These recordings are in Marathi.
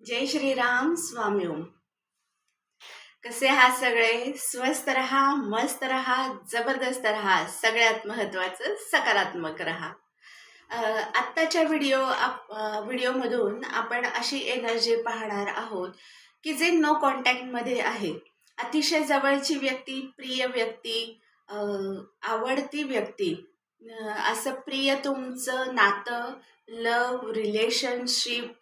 जय श्रीराम स्वामी ओम. कसे आहात सगळे? स्वस्थ रहा, मस्त रहा, जबरदस्त रहा, सगळ्यात महत्त्वाचं सकारात्मक रहा. आत्ताच्या व्हिडिओमधून आपण अशी एनर्जी पाहणार आहोत की जे नो कॉन्टॅक्टमध्ये आहे. अतिशय जवळची व्यक्ती, प्रिय व्यक्ती, आवडती व्यक्ती, असं प्रिय तुमचं नातं, लव, रिलेशनशिप,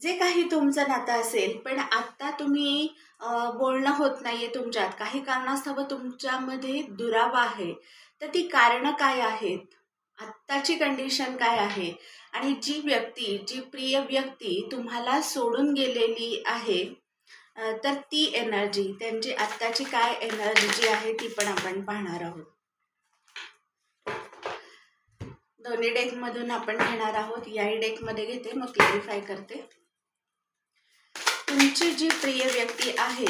जे काही तुमचं नातं असेल, पण आत्ता तुम्ही बोलणं होत नाहीये तुमच्यात, काही कारणास्तव तुमच्यामध्ये दुरावा आहे. तर ती कारणं काय आहेत, आत्ताची कंडिशन काय आहे, आणि जी प्रिय व्यक्ती तुम्हाला सोडून गेलेली आहे, तर ती एनर्जी, त्यांची आत्ताची काय एनर्जी आहे ती पण आपण पाहणार आहोत. दोन्ही डेकमधून आपण घेणार आहोत. याही डेकमध्ये घेते, मग क्लॅरिफाय करते. तुमची जी प्रिय व्यक्ती आहे,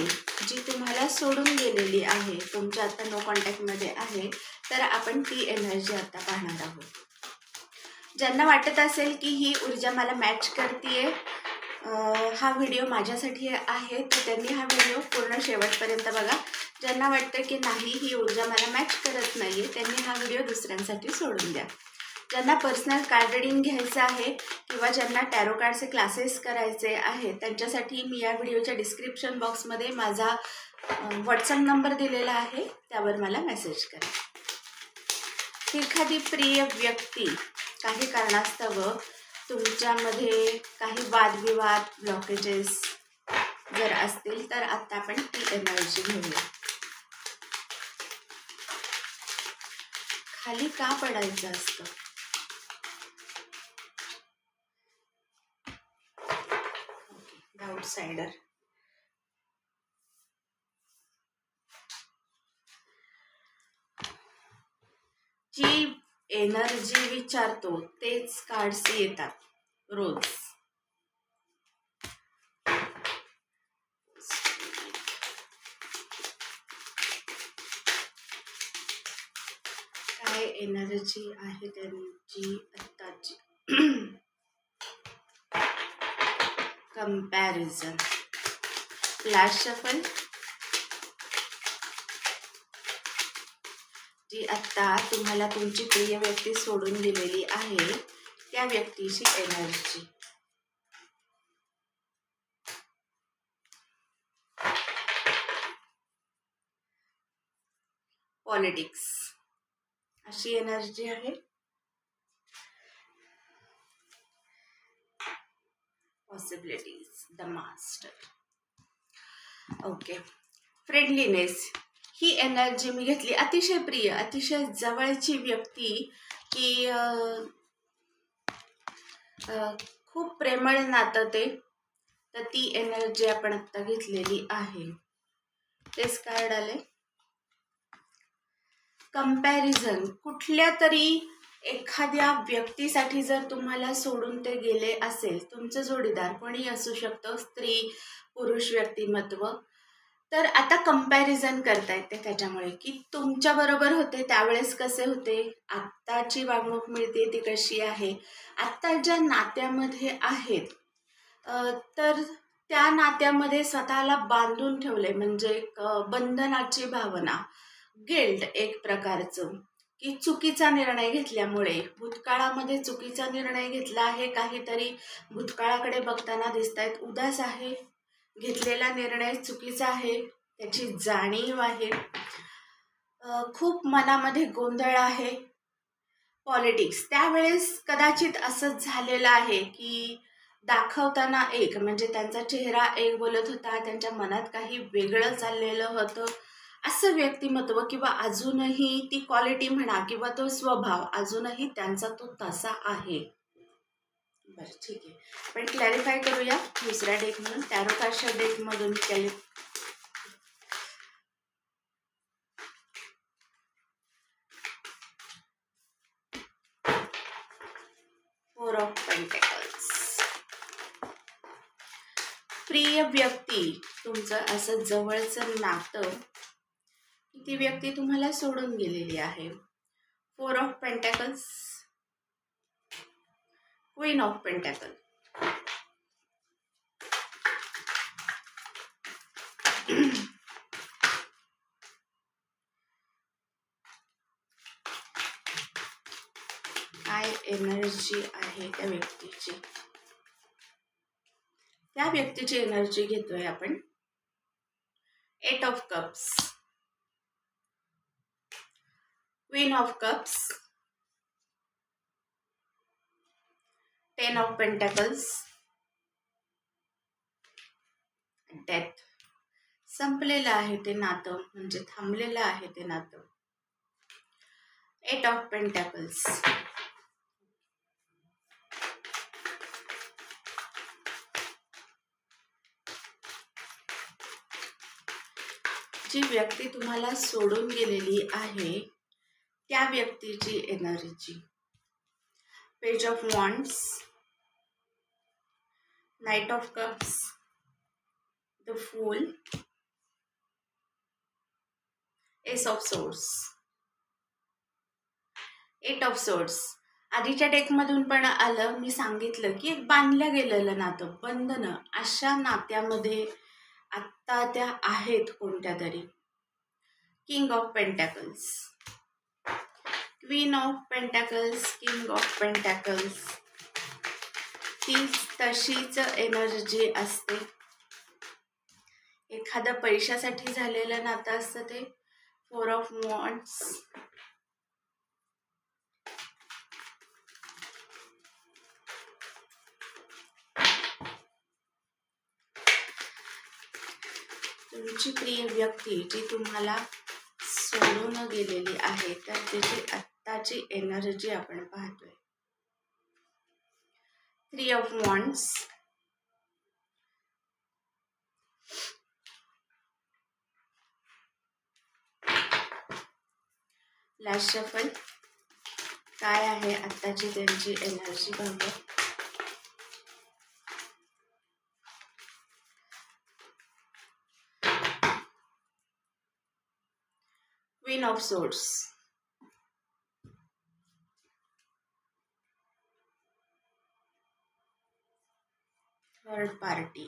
जी तुम्हाला सोडून गेलेली आहे, तुमच्या आता नो कॉन्टॅक्टमध्ये आहे, तर आपण ती एनर्जी आता पाहणार आहोत. ज्यांना वाटत असेल की ही ऊर्जा मला मॅच करते, हा व्हिडिओ माझ्यासाठी आहे, तर त्यांनी हा व्हिडिओ पूर्ण शेवटपर्यंत बघा. ज्यांना वाटतं की नाही, ही ऊर्जा मला मॅच करत नाही आहे, त्यांनी हा व्हिडिओ दुसऱ्यांसाठी सोडून द्या. ज्यांना पर्सनल कार्ड रीडिंग घ्यायचं आहे किंवा ज्यांना टॅरो कार्डचे क्लासेस करायचे आहेत, त्यांच्यासाठी मी या व्हिडिओच्या डिस्क्रिप्शन बॉक्समध्ये माझा व्हॉट्सअप नंबर दिलेला आहे, त्यावर मला मेसेज करा. एखादी प्रिय व्यक्ती काही कारणास्तव तुमच्यामध्ये काही वादविवाद, ब्लॉकेजेस जर असतील, तर आता आपण ती एनर्जी घेऊया. खाली का पडायचं असतं? आउटसाइडर. जी एनर्जी विचारतो तेच कार्ड्स येतात रोज. काय एनर्जी आहे त्यांची आत्ताची? कंपॅरिझन. Last shuffle. जी आत्ता तुम्हाला तुमची प्रिय व्यक्ती सोडून गेलेली आहे, त्या व्यक्तीची एनर्जी. पॉलिटिक्स अशी एनर्जी आहे. Possibilities. The master. Okay. Friendliness ही एनर्जी मी घेतली. अतिशय प्रिय, अतिशय जवळची व्यक्ती, की खूप प्रेमळ नातं ते, तर ती एनर्जी आपण आत्ता घेतलेली आहे. तेच कार्ड आले. कंपॅरिझन. कुठल्या तरी एखाद्या व्यक्तीसाठी जर तुम्हाला सोडून ते गेले असेल, तुमचं जोडीदार कोणी असू शकतं, स्त्री पुरुष व्यक्तिमत्व, तर आता कंपॅरिझन करतायत ते त्याच्यामुळे, की तुमच्या बरोबर होते त्यावेळेस कसे होते, आत्ताची वागणूक मिळते ती कशी आहे, आत्ता ज्या नात्यामध्ये आहेत, तर त्या नात्यामध्ये स्वतःला बांधून ठेवले, म्हणजे एक बंधनाची भावना, गिल्ट एक प्रकारचं, की चुकीचा निर्णय घेतल्यामुळे, भूतकाळामध्ये चुकीचा निर्णय घेतला आहे, काहीतरी भूतकाळाकडे बघताना दिसतायत, उदास आहे, घेतलेला निर्णय चुकीचा आहे, त्याची जाणीव आहे, खूप मनामध्ये गोंधळ आहे. पॉलिटिक्स. त्यावेळेस कदाचित असंच झालेलं आहे की दाखवताना एक, म्हणजे त्यांचा चेहरा एक बोलत होता, त्यांच्या मनात काही वेगळं चाललेलं होतं, असं व्यक्तिमत्व, किंवा अजूनही ती क्वालिटी म्हणा किंवा तो स्वभाव अजूनही त्यांचा तो तसा आहे. बरं, ठीक आहे. पण क्लॅरिफाय करूया दुसऱ्या डेकमधून, टॅरो कार्डच्या डेकमधून. Four of pentacles. प्रिय व्यक्ती, तुमचं असं जवळचं नातं, ती व्यक्ती तुम्हाला सोडून गेलेली आहे. Four of pentacles. Queen of pentacle. काय एनर्जी आहे त्या व्यक्तीची, त्या व्यक्तीची एनर्जी घेतोय आपण. 8 of cups, queen of cups, 10 of pentacles, death. संपलेलं आहे ते नातं, म्हणजे थांबलेलं आहे ते नातं. 8 ऑफ पेंटॅकल्स. जी व्यक्ती तुम्हाला सोडून गेलेली आहे त्या व्यक्तीची energy. Page of wands, Knight of cups, the fool, S of swords, 8 of swords. आधीच्या डेकमधून पण आलं, मी सांगितलं की एक बांधलं गेलेलं नातं, बंधनं, अशा नात्यामध्ये आत्ता त्या आहेत कोणत्या तरी. King of pentacles, queen of pentacles, king of pentacles. ती तशीच एनर्जी असते. एखादं पैशासाठी झालेलं नातं असतं ते. 4 ऑफ वॉन्ड्स, तुमची प्रिय व्यक्ती जी तुम्हाला सोडून गेलेली आहे तर त्याची आत्ताची एनर्जी आपण पाहतोय. 3 ऑफ वॉन्ड्स, लास्ट शफल. काय आहे आत्ताची त्यांची एनर्जी बघा. Queen of swords, third party,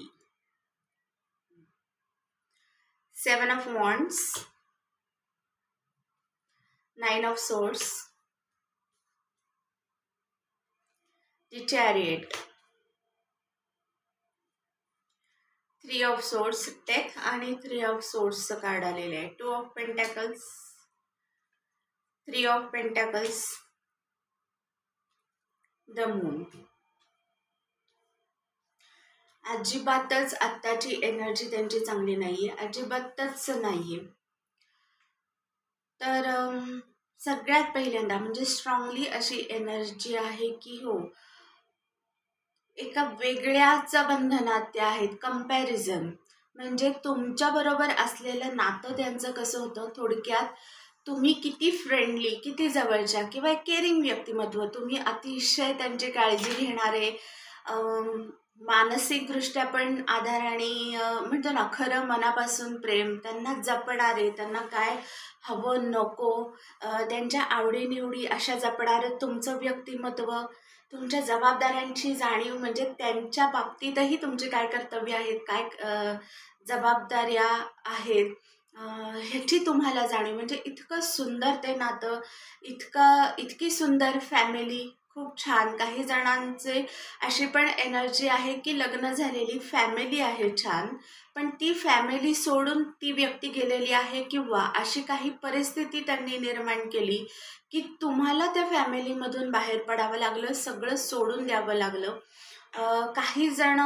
7 of wands, 9 of swords, the chariot, 3 of swords, death आणि 3 ऑफ सोर्ड्सचं कार्ड आलेलं आहे. 2 of pentacles, 3 of pentacles, the moon. अजिबातच आत्ताची एनर्जी त्यांची चांगली नाहीये, अजिबातच नाहीये. तर सगळ्यात पहिल्यांदा म्हणजे स्ट्रॉंगली अशी एनर्जी आहे की हो, एका वेगळ्याच बंधनात त्या आहेत. कंपॅरिझन म्हणजे तुमच्याबरोबर असलेलं नातं त्यांचं कसं होतं, थोडक्यात तुम्ही किती फ्रेंडली, किती जवळच्या किंवा एक केअरिंग व्यक्तिमत्व, तुम्ही अतिशय त्यांची काळजी घेणारे, मानसिकदृष्ट्या पण आधार आणि म्हणतो ना खरं मनापासून प्रेम, त्यांना जपणारे, त्यांना काय हवं नको, त्यांच्या आवडीनिवडी अशा जपणारं तुमचं व्यक्तिमत्व, तुमच्या जबाबदाऱ्यांची जाणीव, म्हणजे त्यांच्या बाबतीतही तुमचे काय कर्तव्य आहेत, काय जबाबदाऱ्या आहेत ह्याची तुम्हाला जाणीव. म्हणजे इतकं सुंदर ते नातं, इतकी सुंदर फॅमिली, खूप छान. काही जणांचे अशी पण एनर्जी आहे की लग्न झालेली फॅमिली आहे छान, पण ती फॅमिली सोडून ती व्यक्ती गेलेली आहे किंवा अशी काही परिस्थिती त्यांनी निर्माण केली की तुम्हाला त्या फॅमिलीमधून बाहेर पडावं लागलं, सगळं सोडून द्यावं लागलं. काही जण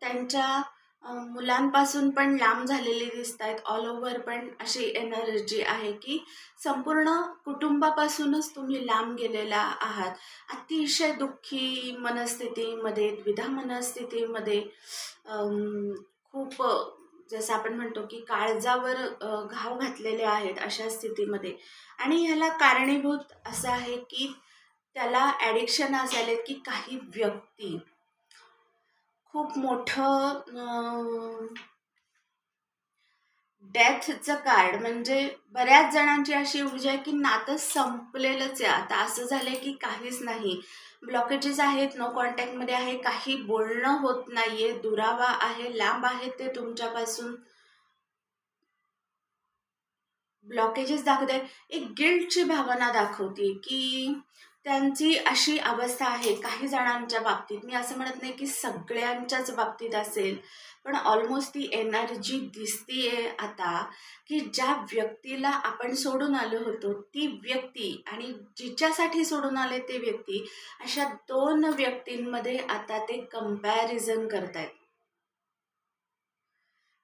त्यांच्या मुलांपासून पण लांब झालेले दिसत आहेत. ऑल ओव्हर पण अशी एनर्जी आहे की संपूर्ण कुटुंबापासूनच तुम्ही लांब गेलेला आहात. अतिशय दुःखी मनस्थितीमध्ये, द्विधा मनस्थितीमध्ये, खूप जसं आपण म्हणतो की काळजावर घाव घातलेले आहेत अशा स्थितीमध्ये. आणि ह्याला कारणीभूत असं आहे की त्याला ॲडिक्शन असायला की काही व्यक्ती खूप मोठं डेथचं कार्ड, म्हणजे बऱ्याच जणांची अशी ऊर्जा आहे की नातं संपलेलंच आहे आता, असं झालंय की काहीच नाही, ब्लॉकेजेस आहेत, नो कॉन्टॅक्टमध्ये आहे, काही बोलणं होत नाहीये, दुरावा आहे, लांब आहे ते तुमच्यापासून. ब्लॉकेजेस दाखवते, एक गिल्टची भावना दाखवते की त्यांची अशी अवस्था आहे काही जणांच्या बाबतीत. मी असं म्हणत नाही की सगळ्यांच्याच बाबतीत असेल, पण ऑलमोस्ट ती एनर्जी दिसतीये आता, की ज्या व्यक्तीला आपण सोडून आलो होतो ती व्यक्ती आणि जिच्यासाठी सोडून आले ते व्यक्ती, अशा दोन व्यक्तींमध्ये आता ते कंपॅरिझन करतायत.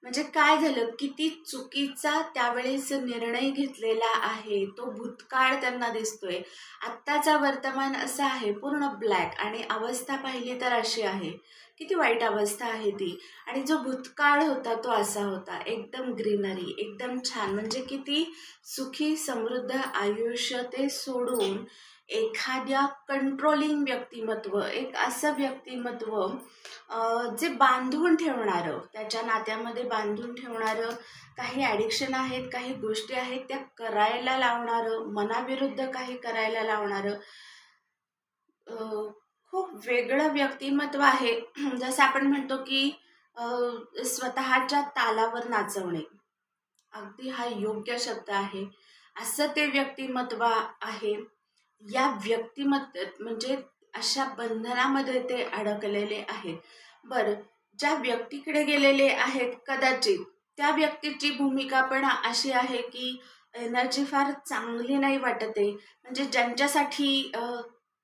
म्हणजे काय झालं, किती चुकीचा त्यावेळेस निर्णय घेतलेला आहे तो भूतकाळ त्यांना दिसतोय. आत्ताचा वर्तमान असं आहे पूर्ण ब्लॅक, आणि अवस्था पाहिली तर अशी आहे. किती वाईट अवस्था आहे ती. आणि जो भूतकाळ होता तो असा होता, एकदम ग्रीनरी, एकदम छान, म्हणजे किती सुखी समृद्ध आयुष्य ते सोडून एखाद्या कंट्रोलिंग व्यक्तिमत्व, एक असं व्यक्तिमत्व जे बांधून ठेवणारं, त्याच्या नात्यामध्ये बांधून ठेवणारं, काही ॲडिक्शन आहेत, काही गोष्टी आहेत त्या करायला लावणारं, मनाविरुद्ध काही करायला लावणारं खूप वेगळं व्यक्तिमत्व आहे. जसं आपण म्हणतो की स्वतःच्या तालावर नाचवणे, अगदी हा योग्य शब्द आहे. असं ते व्यक्तिमत्व आहे. या व्यक्तिमत्व म्हणजे अशा बंधनामध्ये ते अडकलेले आहेत. बरं, ज्या व्यक्तीकडे गेलेले आहेत कदाचित त्या व्यक्तीची भूमिका पण अशी आहे की एनर्जी फार चांगली नाही वाटत आहे. म्हणजे ज्यांच्यासाठी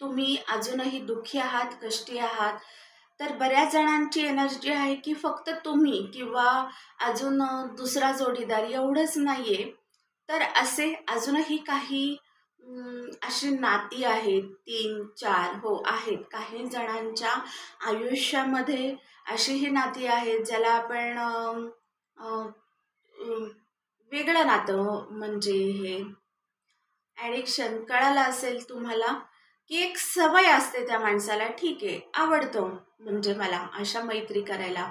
तुम्ही अजूनही दुःखी आहात, कष्टी आहात, तर बऱ्याच जणांची एनर्जी आहे की फक्त तुम्ही किंवा अजून दुसरा जोडीदार एवढंच नाही आहे. तर असे अजूनही काही अशी नाती आहेत, 3-4 हो आहेत. काही जणांच्या आयुष्यामध्ये अशीही नाती आहेत ज्याला आपण अ, अ, वेगळं नातं, म्हणजे हे ॲडिक्शन कळालं असेल तुम्हाला, की एक सवय असते त्या माणसाला. ठीक आहे, आवडतं म्हणजे मला अशा मैत्री करायला,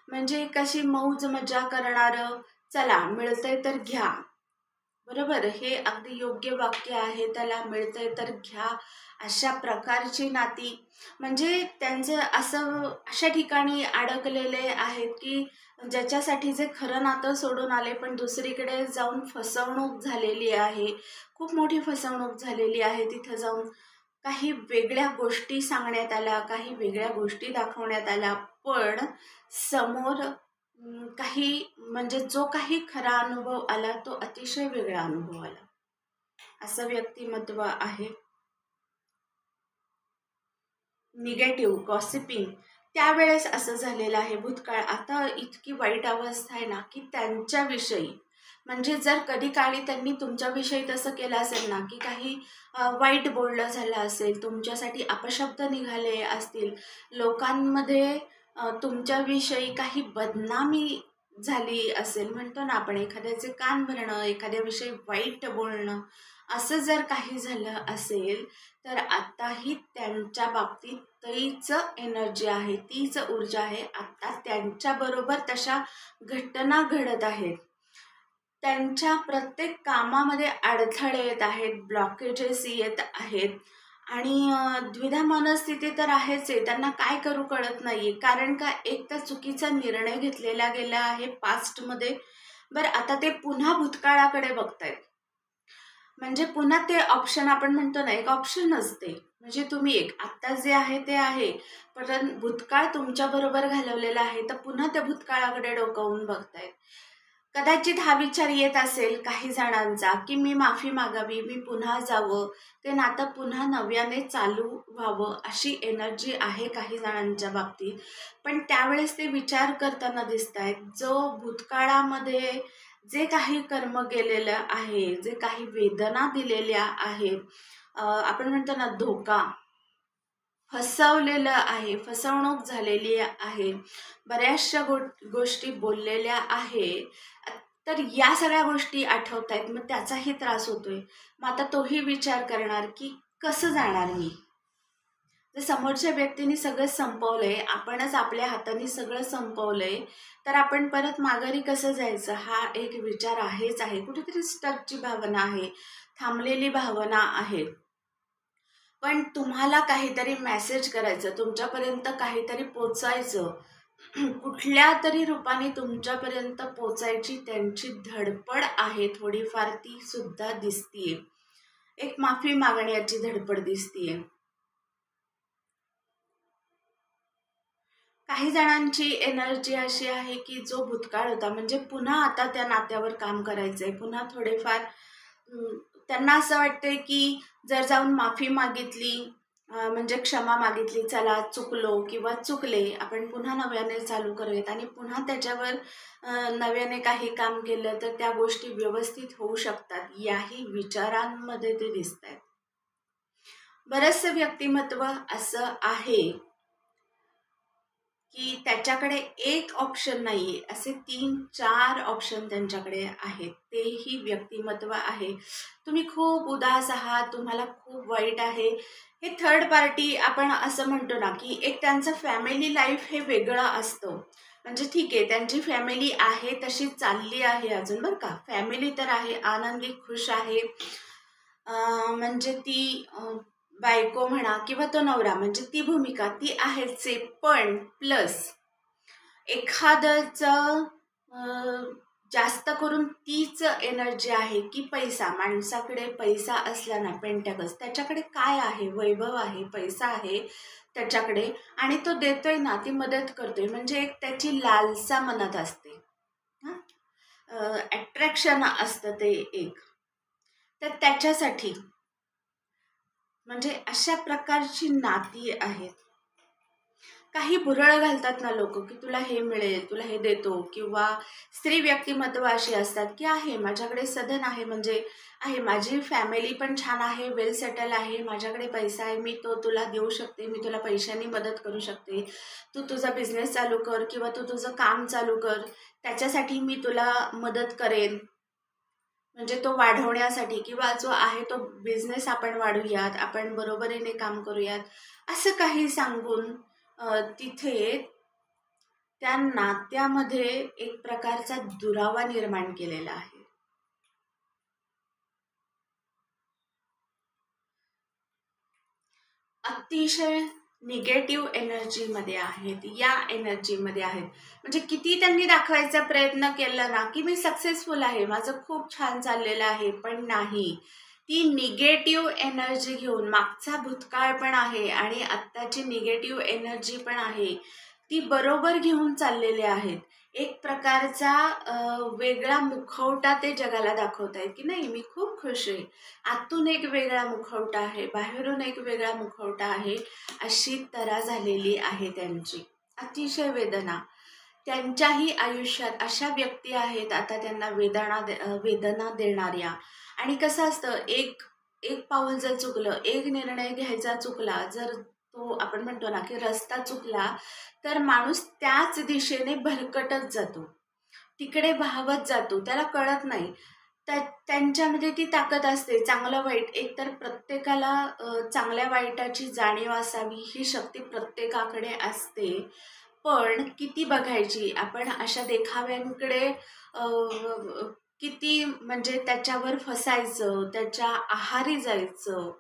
म्हणजे कशी मौज मजा करणारं, चला मिळतंय तर घ्या. बरोबर, हे अगदी योग्य वाक्य आहे, त्याला मिळतंय तर घ्या. अशा प्रकारची नाती, म्हणजे त्यांचं असं अशा ठिकाणी अडकलेले आहेत की ज्याच्यासाठी जे खरं नातं सोडून आले पण दुसरीकडे जाऊन फसवणूक झालेली आहे. खूप मोठी फसवणूक झालेली आहे. तिथं जाऊन काही वेगळ्या गोष्टी सांगण्यात आल्या, काही वेगळ्या गोष्टी दाखवण्यात आल्या, पण समोर काही, म्हणजे जो काही खरा अनुभव आला तो अतिशय वेगळा अनुभव आला. असं व्यक्तिमत्व आहे. निगेटिव्ह गॉसिपिंग, त्यावेळेस असं झालेलं आहे भूतकाळ. आता इतकी वाईट अवस्था आहे ना की त्यांच्याविषयी, म्हणजे जर कधी काळी त्यांनी तुमच्याविषयी तसं केलं असेल ना, की काही वाईट बोलणं झालं असेल, तुमच्यासाठी अपशब्द निघाले असतील, लोकांमध्ये तुमच्याविषयी काही बदनामी झाली असेल, म्हणतो ना आपण एखाद्याचे कान भरणं, एखाद्याविषयी वाईट बोलणं, असं जर काही झालं असेल, तर आताही त्यांच्या बाबतीत तीच एनर्जी आहे, तीच ऊर्जा आहे. आता त्यांच्याबरोबर तशा घटना घडत आहेत. त्यांच्या प्रत्येक कामामध्ये अडथळे येत आहेत, ब्लॉकेजेस येत आहेत, आणि द्विधा मनस्थिती तर आहेच आहे. त्यांना काय करू कळत नाही आहे. कारण का, एक तर चुकीचा निर्णय घेतलेला गेला आहे पास्टमध्ये. बरं, आता ते पुन्हा भूतकाळाकडे बघतायत. म्हणजे पुन्हा ते ऑप्शन, आपण म्हणतो ना, एक ऑप्शन असते, म्हणजे तुम्ही एक आत्ता जे आहे ते आहे, पण भूतकाळ तुमच्याबरोबर घालवलेला आहे, तर पुन्हा त्या भूतकाळाकडे डोकावून बघतायत. कदाचित हा विचार येत असेल काही जणांचा की मी माफी मागावी, मी पुन्हा जावं, ते नातं पुन्हा नव्याने चालू व्हावं, अशी एनर्जी आहे काही जणांच्या बाबतीत. पण त्यावेळेस ते विचार करताना दिसत आहेत, जो भूतकाळामध्ये जे काही कर्म केलेलं आहे, जे काही वेदना दिलेल्या आहेत, आपण म्हणतो ना धोका, फसवलेलं आहे, फसवणूक झालेली आहे, बऱ्याचशा गोष्टी बोललेल्या आहे. तर या सगळ्या गोष्टी आठवत आहेत, मग त्याचाही त्रास होतोय. मग आता तोही विचार करणार की कसं जाणार मी. जर समोरच्या व्यक्तीने सगळं संपवलंय, आपणच आपल्या हाताने सगळं संपवलंय, तर आपण परत माघारी कसं जायचं, हा एक विचार आहेच आहे. कुठेतरी स्टकची भावना आहे, थांबलेली भावना आहे. पण तुम्हाला काहीतरी मेसेज करायचं, तुमच्यापर्यंत काहीतरी पोचायचं, कुठल्या तरी रूपाने तुमच्यापर्यंत पोचायची त्यांची धडपड आहे, थोडीफार ती सुद्धा दिसतीये. एक माफी मागण्याची धडपड दिसतीये. काही जणांची एनर्जी अशी आहे की जो भूतकाळ होता, म्हणजे पुन्हा आता त्या नात्यावर काम करायचंय, पुन्हा थोडेफार त्यांना असं वाटतंय की जर जाऊन माफी मागितली, म्हणजे क्षमा मागितली, चला चुकलो किंवा चुकले, आपण पुन्हा नव्याने चालू करूयात आणि पुन्हा त्याच्यावर नव्याने काही काम केलं तर त्या गोष्टी व्यवस्थित होऊ शकतात, याही विचारांमध्ये ते दिसत आहेत. बरंचसं व्यक्तिमत्व असं आहे की त्याच्याकडे एक ऑप्शन नाहीये, असे 3-4 ऑप्शन त्यांच्याकडे आहेत. तेही व्यक्तिमत्व आहे. तुम्ही खूप उदास आहात, तुम्हाला खूप वाईट आहे, हे थर्ड पार्टी आपण असं म्हणतो ना की एक त्यांचं फॅमिली लाईफ हे वेगळं असतं. म्हणजे ठीक आहे, त्यांची फॅमिली आहे तशी चालली आहे अजून, बरं का, फॅमिली तर आहे, आनंदी खुश आहे. म्हणजे ती बायको म्हणा किंवा तो नवरा, म्हणजे ती भूमिका ती आहेच आहे. पण प्लस एखादंचं जास्त करून तीच एनर्जी आहे की पैसा, माणसाकडे पैसा असला ना, पेंटॅकल्स, त्याच्याकडे काय आहे, वैभव आहे, पैसा आहे त्याच्याकडे, आणि तो देतोय ना, ती मदत करतोय, म्हणजे एक त्याची लालसा मनात असते, अट्रॅक्शन असतं ते एक. तर त्याच्यासाठी म्हणजे अशा प्रकारची नाती आहेत. काही भुरळ घालतात ना लोक की तुला हे मिळेल, तुला हे देतो, किंवा स्त्री व्यक्तिमत्व अशी असतात की आहे माझ्याकडे सधन आहे, म्हणजे आहे माझी फॅमिली पण छान आहे, वेल सेटल आहे, माझ्याकडे पैसा आहे, मी तो तुला देऊ शकते, मी तुला पैशांनी मदत करू शकते, तू तुझा बिझनेस चालू कर किंवा तू तुझं काम चालू कर, त्याच्यासाठी मी तुला मदत करेन, म्हणजे तो वाढवण्यासाठी, किंवा जो आहे तो बिझनेस आपण वाढवूयात, आपण बरोबरीने काम करूयात, असं काही सांगून तिथे त्या नात्यामध्ये एक प्रकारचा दुरावा निर्माण केलेला आहे. अतिशय निगेटिव्ह एनर्जीमध्ये आहेत, या एनर्जीमध्ये आहेत. म्हणजे किती त्यांनी दाखवायचा प्रयत्न केला ना की मी सक्सेसफुल आहे, माझं खूप छान चाललेलं आहे, पण नाही, ती निगेटिव्ह एनर्जी घेऊन, मागचा भूतकाळ पण आहे आणि आत्ताची निगेटिव्ह एनर्जी पण आहे, ती बरोबर घेऊन चाललेले आहेत. एक प्रकारचा वेगळा मुखवटा ते जगाला दाखवत आहेत की नाही, मी खूप खुश आहे, आतून एक वेगळा मुखवटा आहे, बाहेरून एक वेगळा मुखवटा आहे, अशी तऱ्हा झालेली आहे त्यांची. अतिशय वेदना त्यांच्याही आयुष्यात अशा व्यक्ती आहेत आता त्यांना वेदना देणाऱ्या. आणि कसं असतं, एक एक पाऊल जर चुकलं, एक निर्णय घ्यायचा चुकला, जर तो आपण म्हणतो ना की रस्ता चुकला, तर माणूस त्याच दिशेने भरकटत जातो, तिकडे वाहवत जातो, त्याला कळत नाही. त्यांच्यामध्ये ती ताकद असते. चांगलं वाईट, एकतर प्रत्येकाला चांगल्या वाईटाची जाणीव असावी ही शक्ती प्रत्येकाकडे असते. पण किती बघायची आपण, अशा देखाव्यांकडे किती म्हणजे त्याच्यावर फसायचं, त्याच्या आहारी जायचं.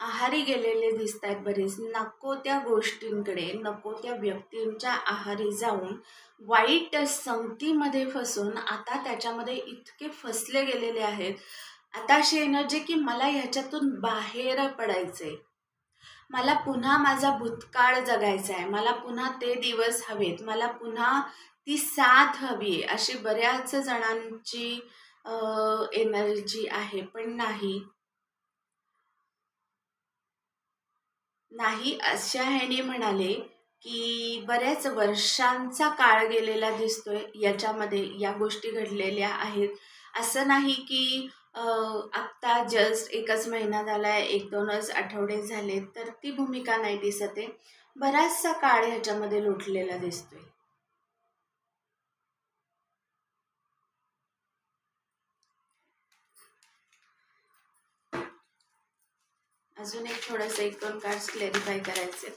आहारी गेलेले दिसत आहेत बरेच, नको त्या गोष्टींकडे, नको त्या व्यक्तींच्या आहारी जाऊन वाईट संगतीमध्ये फसून आता त्याच्यामध्ये इतके फसले गेलेले आहेत. आता अशी एनर्जी की मला ह्याच्यातून बाहेर पडायचंय, मला पुन्हा माझा भूतकाळ जगायचा आहे, मला पुन्हा ते दिवस हवेत, मला पुन्हा ती साथ हवी, अशी बऱ्याच जणांची एनर्जी आहे. पण नाही, नाही अशा ह्याने म्हणाले की बऱ्याच वर्षांचा काळ गेलेला दिसतोय याच्यामध्ये, या गोष्टी घडलेल्या आहेत. असं नाही की आत्ता जस्ट एकच महिना झालाय, 1-2च आठवडे झाले तर ती भूमिका नाही दिसत आहे, बराचसा काळ ह्याच्यामध्ये लोटलेला दिसतोय. अजून एक थोडंसं 1-2 कार्ड्स क्लॅरिफाय करायचे.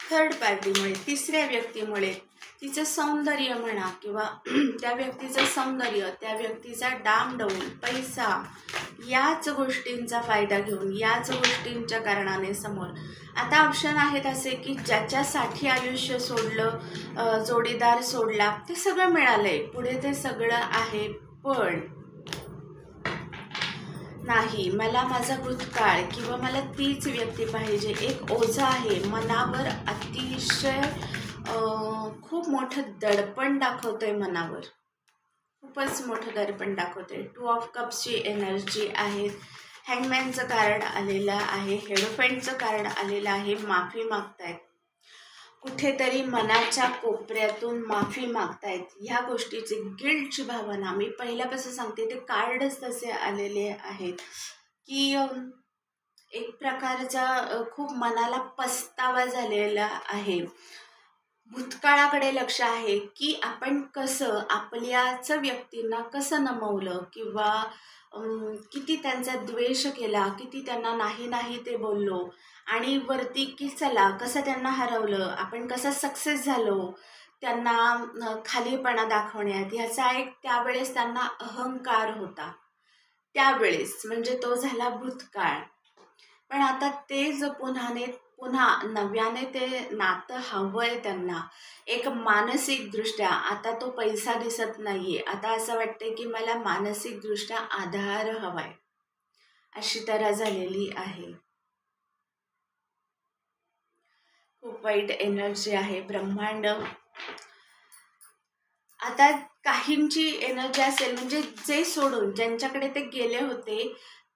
थर्ड पार्टीमुळे, तिसऱ्या व्यक्तीमुळे तिचं सौंदर्य म्हणा किंवा त्या व्यक्तीचं सौंदर्य, त्या व्यक्तीचा डामडौल, पैसा, याच गोष्टींचा फायदा घेऊन, याच गोष्टींच्या कारणाने समोर आता ऑप्शन आहेत असे की ज्याच्यासाठी आयुष्य सोडलं, जोडीदार सोडला, ते सगळं मिळालंय, पुढे ते सगळं आहे, पण नाही, मला माझा भूतकाळ किंवा मला तीच व्यक्ती पाहिजे. एक ओझं आहे मनावर, अतिशय खूप मोठं दडपण दाखवतंय मनावर, खूपच मोठं दडपण दाखवतंय. 2 ऑफ कप्सची एनर्जी आहे. हँगमॅनचं कार्ड आलेलं आहे. हेरोफेंटचं कार्ड आलेलं आहे. माफी मागतायत, कुठेतरी मनाच्या कोपऱ्यातून माफी मागतायत. ह्या गोष्टीची गिल्टची भावना, मी पहिल्यापासून सांगते, ते कार्डच तसे आलेले आहेत की एक प्रकारचा खूप मनाला पस्तावा झालेला आहे. भूतकाळाकडे लक्ष आहे की आपण कसं आपल्याच व्यक्तींना कसं नमवलं किंवा किती त्यांचा द्वेष केला, किती त्यांना नाही नाही ते बोललो, आणि वरती की चला कसं त्यांना हरवलं, आपण कसं सक्सेस झालो, त्यांना खालीपणा दाखवण्यात. ह्याचा एक त्यावेळेस त्यांना अहंकार होता, त्यावेळेस म्हणजे तो झाला भूतकाळ. पण आता तेच पुन्हा नव्याने ते नातं हवंय त्यांना, एक मानसिकदृष्ट्या. आता तो पैसा दिसत नाहीये, आता असं वाटतंय की मला मानसिकदृष्ट्या आधार हवाय, अशी तऱ्हा झालेली आहे. खूप वाईट एनर्जी आहे. ब्रह्मांड आता काहींची एनर्जी असेल म्हणजे जे सोडून, ज्यांच्याकडे ते गेले होते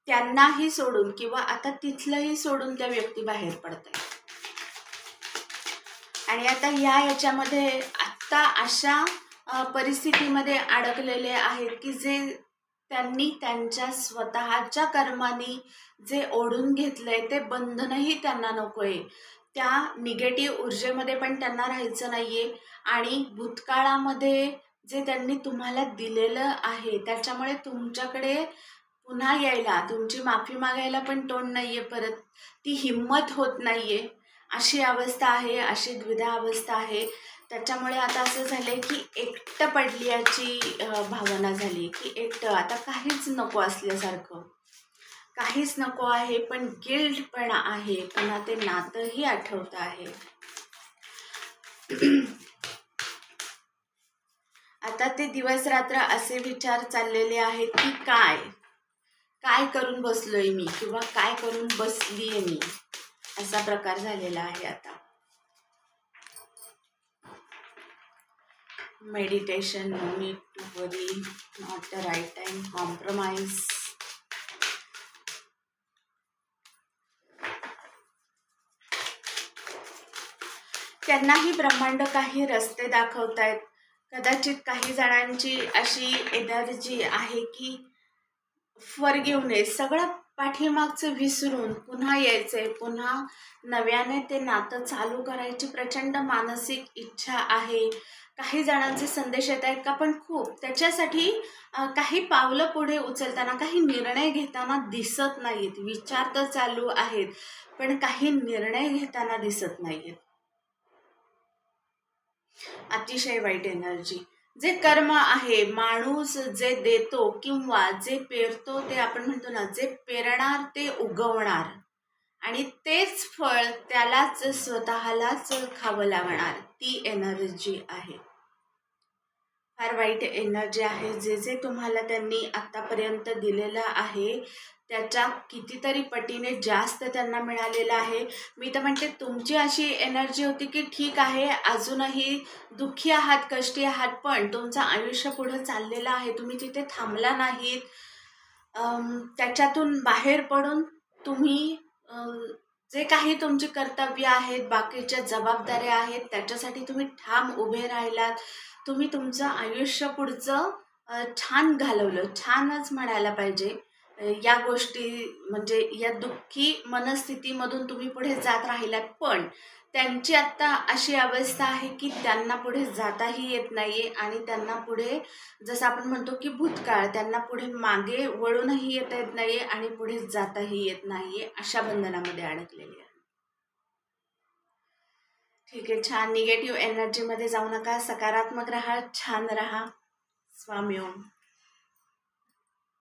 त्यांनाही सोडून किंवा आता तिथलंही सोडून त्या व्यक्ती बाहेर पडतात. आणि आता याच्यामध्ये आत्ता अशा परिस्थितीमध्ये अडकलेले आहेत की जे त्यांनी त्यांच्या स्वतःच्या कर्माने जे ओढून घेतलंय ते बंधनही त्यांना नकोय. त्या निगेटिव्ह ऊर्जेमध्ये पण त्यांना राहायचं नाहीये, आणि भूतकाळामध्ये जे त्यांनी तुम्हाला दिलेलं आहे त्याच्यामुळे तुमच्याकडे पुन्हा यायला, तुमची माफी मागायला पण तोंड नाहीये, परत ती हिंमत होत नाहीये, अशी अवस्था आहे, अशी द्विधा अवस्था आहे. त्याच्यामुळे आता असं झालंय की एकटं पडल्याची भावना झाली की एकटं, आता काहीच नको असल्यासारखं, काहीच नको आहे, पण गिल्ट पण आहे, पुन्हा ते नातंही आठवत आहे. आता ते दिवस रात्र असे विचार चाललेले आहेत की काय काय करून बसलोय मी किंवा काय करून बसलीये मी, असा प्रकार झालेला आहे आता. Meditation, no need to worry, not the right time, compromise. त्यांनाही ब्रह्मांड काही रस्ते दाखवतायत. कदाचित काही जणांची अशी एनर्जी आहे की फॉरगिव्हनेस, सगळं पाठीमागचं विसरून पुन्हा यायचंय, पुन्हा नव्याने ते नातं चालू करायची प्रचंड मानसिक इच्छा आहे. काही जणांचे संदेश येत आहेत का पण खूप त्याच्यासाठी काही पावलं पुढे उचलताना, काही निर्णय घेताना दिसत नाहीत. विचार तर चालू आहेत पण काही निर्णय घेताना दिसत नाहीत. अतिशय वाईट एनर्जी. जे कर्म आहे, माणूस जे देतो किंवा जे पेरतो, ते आपण म्हणतो ना, जे पेरणार ते उगवणार, आणि तेच फळ त्यालाच स्वतःलाच खावं लागणार, ती एनर्जी आहे. फार वाईट एनर्जी आहे. जे जे तुम्हाला त्यांनी आत्तापर्यंत दिलेलं आहे त्याच्या कितीतरी पटीने जास्त त्यांना मिळालेलं आहे. मी तर म्हणते तुमची अशी एनर्जी होती की ठीक आहे, अजूनही दुःखी आहात, कष्टी आहात, पण तुमचं आयुष्य पुढं चाललेलं आहे, तुम्ही तिथे थांबला नाहीत. त्याच्यातून बाहेर पडून तुम्ही जे काही तुमची कर्तव्य आहेत, बाकीच्या जबाबदाऱ्या आहेत, त्याच्यासाठी तुम्ही ठाम उभे राहिलात. तुम्ही तुमचं आयुष्य पुढचं छान घालवलं, छानच म्हणायला पाहिजे. या गोष्टी म्हणजे या दुःखी मनस्थितीमधून तुम्ही पुढे जात राहिलात, पण त्यांची आत्ता अशी अवस्था आहे की त्यांना पुढे जाताही येत नाहीये, आणि त्यांना पुढे, जसं आपण म्हणतो की भूतकाळ, त्यांना पुढे मागे वळूनही येता येत नाहीये आणि पुढे जाताही येत नाहीये, अशा बंधनामध्ये अडकलेली आहे. ठीक आहे, छान. निगेटिव्ह एनर्जीमध्ये जाऊ नका, सकारात्मक राहा, छान राहा. स्वामी ओम.